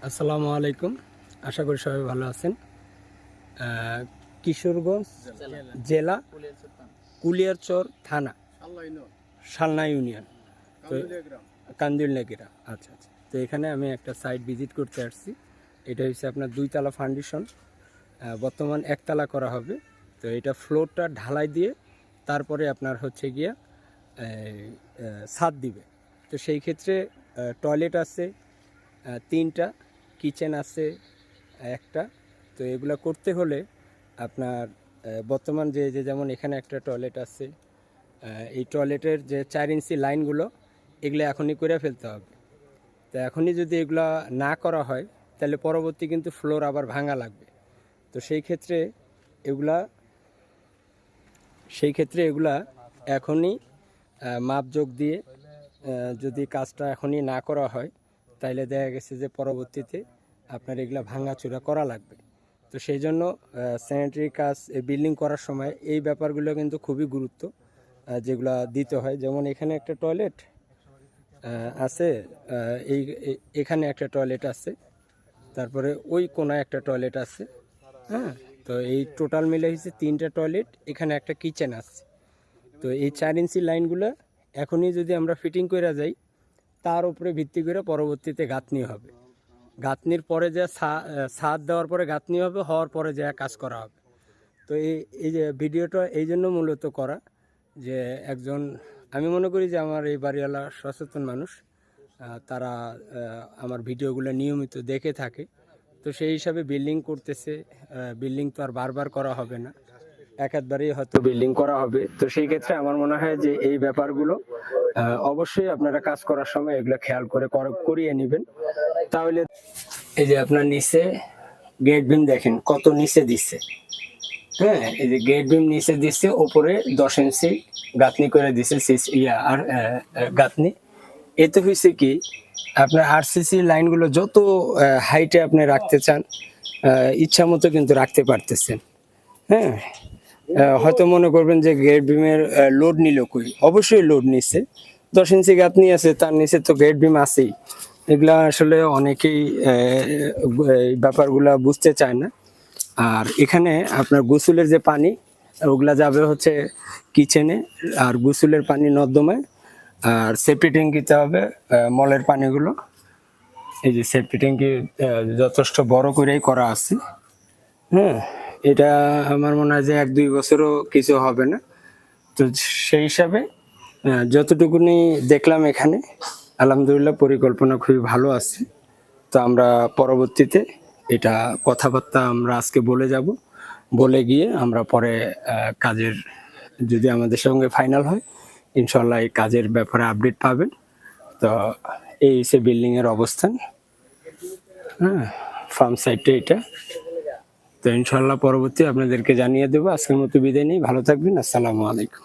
আসসালামু আলাইকুম। আশা করি সবাই ভালো আছেন। কিশোরগঞ্জ জেলা কুলিয়ারচর থানা শালনা ইউনিয়ন তো কান্দিলনাগিরা। আচ্ছা আচ্ছা, তো এখানে আমি একটা সাইট ভিজিট করতে আসছি। এটা হচ্ছে আপনার 2 তলা ফাউন্ডেশন, বর্তমান 1 তলা করা হবে। তো এটা ফ্লোরটা ঢালাই দিয়ে তারপরে আপনার হচ্ছে গিয়া ছাদ দিবে। তো সেই ক্ষেত্রে টয়লেট আছে 3টা, কিচেন আছে 1টা। তো এগুলো করতে হলে আপনার বর্তমান যে যেমন এখানে একটা টয়লেট আছে, এই টয়লেটের যে 4 ইঞ্চি লাইনগুলো এগুলো এখনই করে ফেলতে হবে। তো এখনই যদি এগুলো না করা হয় তাহলে পরবর্তী কিন্তু ফ্লোর আবার ভাঙা লাগবে। তো সেই ক্ষেত্রে এগুলা এখনই মাপজোক দিয়ে যদি কাজটা এখনই না করা হয় তাইলে দেখা গেছে যে পরবর্তীতে আপনার এগুলা ভাঙাচোরা করা লাগবে। তো সেই জন্য স্যানিটারি কাজ বিল্ডিং করার সময় এই ব্যাপারগুলো কিন্তু খুবই গুরুত্ব যেগুলো দিতে হয়। যেমন এখানে একটা টয়লেট আছে, এখানে একটা টয়লেট আছে, তারপরে ওই কোনায় একটা টয়লেট আছে। হ্যাঁ, তো এই টোটাল মিলে হচ্ছে 3টা টয়লেট, এখানে একটা কিচেন আছে। তো এই 4 ইঞ্চি লাইনগুলো এখনই যদি আমরা ফিটিং করে যাই, তার উপরে ভিত্তি করে পরবর্তীতে গাঁথনি হবে। গাঁথনির পরে যে ছাদ দেওয়ার পরে গাঁথনি হবে, হওয়ার পরে যে কাজ করা হবে। তো এই যে ভিডিওটা এই জন্য মূলত করা, যে একজন, আমি মনে করি যে আমার এই বাড়িওয়ালা সচেতন মানুষ, তারা আমার ভিডিওগুলো নিয়মিত দেখে থাকে। তো সেই হিসাবে বিল্ডিং করতেছে। বিল্ডিং তো আর বারবার করা হবে না, একবারেই হয়তো বিল্ডিং করা হবে। তো সেই ক্ষেত্রে আমার মনে হয় যে এই ব্যাপারগুলো অবশ্যই আপনারা কাজ করার সময় এগুলো খেয়াল করে করিয়ে নেবেন। তাহলে এই যে আপনার নিচে গেট বিম দেখেন কত নিচে দিচ্ছে। হ্যাঁ, এই যে গেট বিম নিচে দিচ্ছে, ওপরে 10 ইঞ্চি গাঁথনি করে দিচ্ছে আর গাঁথনি। এতে হয়েছে কি, আপনার আরসিসি লাইনগুলো যত হাইটে আপনি রাখতে চান ইচ্ছা মতো কিন্তু রাখতে পারতেছেন। হ্যাঁ, হয়তো মনে করবেন যে গেট বিমের লোড নিল কই, অবশ্যই লোড নিচ্ছে। 10 ইঞ্চি গাঁথনি আছে, তার নিচে তো গেট বিম আছেই। এগুলা আসলে অনেকেই এই ব্যাপারগুলা বুঝতে চায় না। আর এখানে আপনার গোসলের যে পানি, ওগুলা যাবে হচ্ছে কিচেনে, আর গোসলের পানি নর্দমায়, আর সেফটি ট্যাঙ্কিতে হবে মলের পানিগুলো। এই যে সেফটি ট্যাঙ্কি যথেষ্ট বড় করেই করা আছে। হ্যাঁ, এটা আমার মনে হয় যে 1-2 বছরও কিছু হবে না। তো সেই হিসাবে যতটুকুনি দেখলাম এখানে, আলহামদুলিল্লাহ পরিকল্পনা খুবই ভালো আছে। তো আমরা পরবর্তীতে এটা কথাবার্তা আমরা আজকে বলে যাব, বলে গিয়ে আমরা পরে কাজের, যদি আমাদের সঙ্গে ফাইনাল হয় ইনশাল্লাহ এই কাজের ব্যাপারে আপডেট পাবেন। তো এই সে বিল্ডিং এর অবস্থান। হ্যাঁ, ফার্ম সাইটটা এটা। তো ইনশাল্লাহ পরবর্তী আপনাদেরকে জানিয়ে দেবো। আজকের মতো বিদায় নেই, ভালো থাকবেন। আসসালামু আলাইকুম।